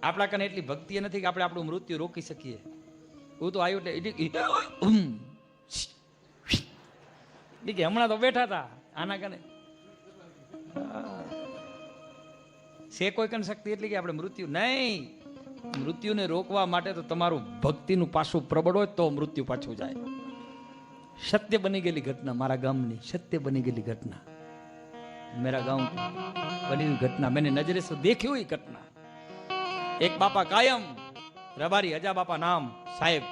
આપણા કને એટલી ભક્તિ નથી કે આપણે આપણું મૃત્યુ રોકી શકીએ. હું તો આવ્યું એટલે કે હમણાં તો બેઠા હતા આના કને છે કોઈ કને શક્તિ એટલી કે આપણે મૃત્યુ નહીં. મૃત્યુને રોકવા માટે તો તમારું ભક્તિનું પાછું પ્રબળ હોય તો મૃત્યુ પાછું જાય. સત્ય બની ગયેલી ઘટના મારા ગામની, સત્ય બની ગયેલી ઘટના मेरा गांव बनी हुई घटना मैंने नजरे से देखी हुई घटना. एक बापा कायम रबारी हजा बापा नाम साहेब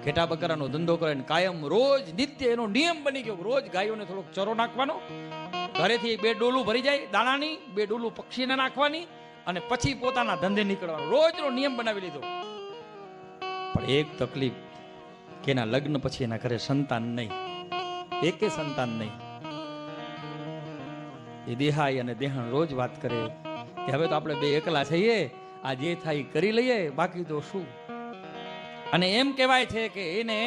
घेटा बकराનો ધંધો કરે ને કાયમ રોજ નિત્ય એનો નિયમ બની ગયો. રોજ ગાયોને થોડોક ચરો નાખવાનો, ઘરેથી 2 ડોલું ભરી જાય દાણાની, 2 ડોલું પક્ષીને નાખવાની અને પછી પોતાના ધંધે નીકળવાનો. રોજનો નિયમ બનાવી લીધો. પણ એક તકલીફ કે એના લગ્ન પછી એના ઘરે સંતાન નહીં, એકે સંતાન નહીં. એ દેહાઈ અને દેહણ રોજ વાત કરે કે હવે તો આપણે 2 એકલા છીએ, આ જે થાય કરી લઈએ, બાકી તો શું. અને એમ કહેવાય છે કે એને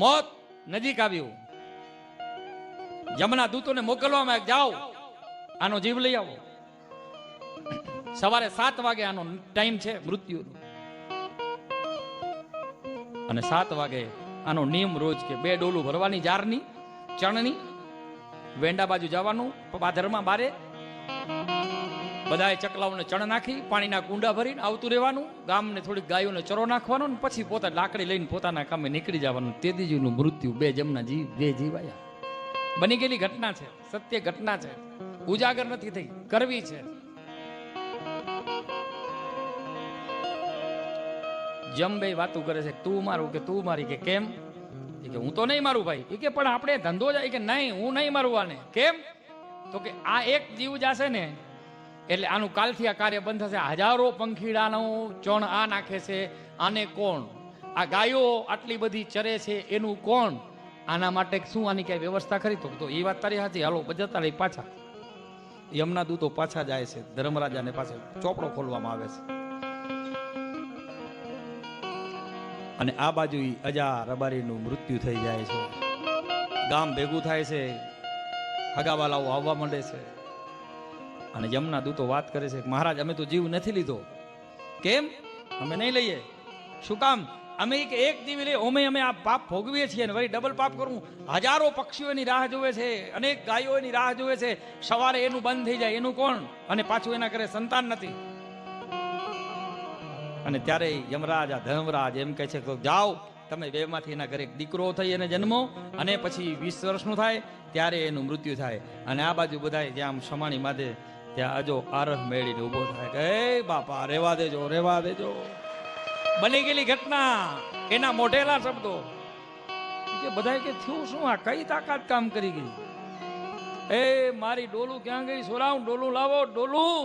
મોત નજીક આવ્યું. જમના દૂતોને મોકલવામાં જાઓ આનો જીવ લઈ આવો. સવારે 7 વાગે આનો ટાઈમ છે મૃત્યુનો, અને 7 વાગે આનો નિયમ રોજ કે 2 ડોલું ભરવાની જારની ચણની, વેંડા બાજુ જવાનું, પાદરમાં બારે બધાએ ચકલાઓને ચણ નાખી પાણીના કુંડા ભરીને આવતું રહેવાનું. ગામને થોડીક ગાયોને ચરો નાખવાનો ને પછી પોતા લાકડી લઈને પોતાના કામે નીકળી જવાનું. તેદીજીનું મૃત્યુ 2 જમના જીવ 2 જીવાયા. બની ગયેલી ઘટના છે, સત્ય ઘટના છે, ઉજાગર નથી થઈ, કરવી છે. જમભાઈ વાતું કરે છે તું મારું કે તું મારી, કે કેમ? કે હું તો નહીં મારું ભાઈ. કે પણ આપણે ધંધો જાય કે નહીં હું નહીં મારું આને. કેમ? તો કે આ એક જીવ જશે ને એટલે આનું કાલથી આ કાર્ય બંધ થશે. હજારો પંખીડાનું ચણ આ નાખે છે, આને કોણ? આ ગાયો આટલી બધી ચરે છે એનું કોણ? આના માટે શું આની કઈ વ્યવસ્થા ખરી? તો એ વાત તારી સાચી, હાલો જતા રહી પાછા. યમના દૂતો પાછા જાય છે, ધર્મરાજાને પાસે ચોપડો ખોલવામાં આવે છે. અને આ બાજુ અજા રબારીનું મૃત્યુ થઈ જાય છે. ગામ ભેગું થાય છે, હગાવાલાઓ આવવા માંડે છે. અને યમના દૂતો વાત કરે છે મહારાજ અમે તો જીવ નથી લીધો. કેમ? અમે નહીં લઈએ. શું કામ? અમે એક જીવ લઈએ અમે આ પાપ ભોગવીએ છીએ ને વળી ડબલ પાપ કરવું. હજારો પક્ષીઓની રાહ જોવે છે, અનેક ગાયોની રાહ જોવે છે. સવારે એનું બંધ થઈ જાય એનું કોણ? અને પાછું એના ઘરે સંતાન નથી. અને ત્યારે યમરાજ ધર્મરાજ એમ કહે છે કે જાઓ તમે 2 માંથી એના ઘરે એક દીકરો થઈ એને જન્મો, અને પછી 20 વર્ષનું થાય ત્યારે એનું મૃત્યુ થાય. અને આ બાજુ બધા જ્યાં સમાણી માથે ત્યાં અજો આરહ મેળીને ઉભો થાય કે એ બાપા રેવા દેજો, રેવા દેજો. બની ગયેલી ઘટના, એના મોઢેલા શબ્દો કે બધા કે થયું શું? આ કઈ તાકાત કામ કરી ગઈ? એ મારી ડોલું ક્યાં ગઈ? સોરાવ ડોલું લાવો, ડોલું.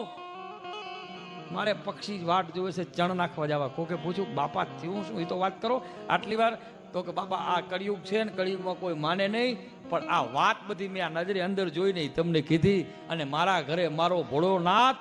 મારે પક્ષી વાટ જોવે છે ચણ નાખવા જવા. કોકે પૂછ્યું બાપા થયું શું? એ તો વાત કરો આટલી વાર. તો કે બાપા આ કળિયુગ છે ને કળિયુગમાં કોઈ માને નહીં, પણ આ વાત બધી મેં આ નજરે અંદર જોઈ નહીં તમને કીધી. અને મારા ઘરે મારો ભોળોનાથ